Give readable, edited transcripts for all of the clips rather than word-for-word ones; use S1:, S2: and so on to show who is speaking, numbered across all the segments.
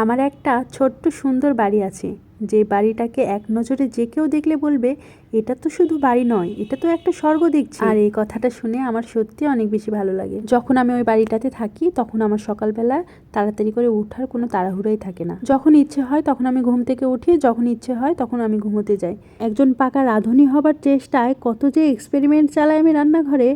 S1: আমার একটা ছোট্ট সুন্দর বাড়ি আছে, যে বাড়িটাকে এক নজরে যে কেউ দেখলে বলবে এটা তো শুধু বাড়ি নয়, এটা তো একটা স্বর্গ দেখছি। আর এই কথাটা শুনে আমার সত্যি অনেক বেশি ভালো লাগে। যখন আমি ওই বাড়িটাতে থাকি তখন আমার সকালবেলা তাড়াতাড়ি করে ওঠার কোনো তাড়াহুড়োই থাকে না। যখন ইচ্ছে হয় তখন আমি ঘুম থেকে উঠি, যখন ইচ্ছে হয় তখন আমি ঘুমোতে যাই। একজন পাকা রাঁধুনি হবার চেষ্টায় কত যে এক্সপেরিমেন্ট চালাই আমি রান্নাঘরে।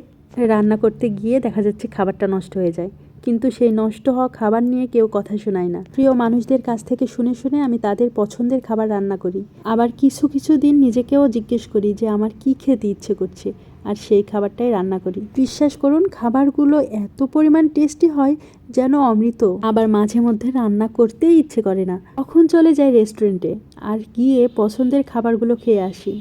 S1: রান্না করতে গিয়ে দেখা যাচ্ছে খাবারটা নষ্ট হয়ে যায়, কিন্তু সেই নষ্ট হওয়া খাবার নিয়ে কেউ কথা শোনায় না। প্রিয় মানুষদের কাছ থেকে শুনে শুনে আমি তাদের পছন্দের খাবার রান্না করি। আবার কিছু কিছু দিন নিজেকেও জিজ্ঞেস করি যে আমার কি খেতে ইচ্ছে করছে, আর সেই খাবারটাই রান্না করি। বিশ্বাস করুন, খাবারগুলো এত পরিমাণ টেস্টি হয় যেন অমৃত। আবার মাঝে মধ্যে রান্না করতেই ইচ্ছে করে না, তখন চলে যাই রেস্টুরেন্টে আর গিয়ে পছন্দের খাবারগুলো খেয়ে আসি।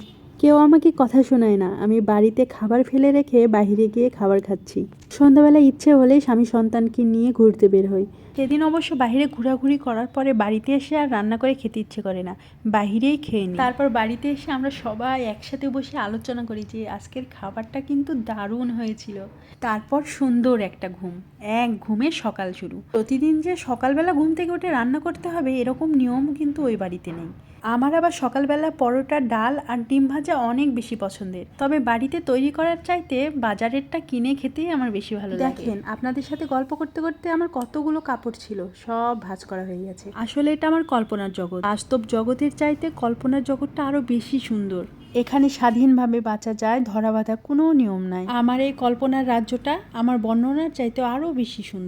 S1: কেউ আমাকে কথা শোনায় না, আমি বাড়িতে খাবার ফেলে রেখে বাইরে গিয়ে খাবার খাচ্ছি। সন্ধ্যাবেলা ইচ্ছে হলে স্বামী সন্তানকে নিয়ে ঘুরতে বের হই। সেদিন অবশ্য বাইরে ঘোরাঘুরি করার পরে বাড়িতে এসে আর রান্না করে খেতে ইচ্ছে করে না, বাহিরেই খেয়ে নিই। তারপর বাড়িতে এসে আমরা সবাই একসাথে বসে আলোচনা করি যে আজকের খাবারটা কিন্তু দারুণ হয়েছিল। তারপর সুন্দর একটা ঘুম, এক ঘুমে সকাল শুরু। প্রতিদিন যে সকালবেলা ঘুম থেকে উঠে রান্না করতে হবে এরকম নিয়ম কিন্তু ওই বাড়িতে নেই। আমার আবার সকালবেলা পরোটা, ডাল আর ডিম ভাজা অনেক বেশি পছন্দের, তবে বাড়িতে তৈরি করার চাইতে বাজারেরটা কিনে খেতেই আমার বেশি ভালো লাগে। দেখেন, আপনাদের সাথে গল্প করতে করতে আমার কতগুলো কাপড় ছিল সব ভাঁজ করা হয়ে গেছে। আসলে এটা আমার কল্পনার জগৎ, বাস্তব জগতের চাইতে কল্পনার জগৎটা আরো বেশি সুন্দর। এখানে স্বাধীনভাবে বাঁচা যায়, ধরা বাঁধা কোনো নিয়ম নাই। আমার এই কল্পনার রাজ্যটা আমার বর্ণনার চাইতে আরো বেশি সুন্দর।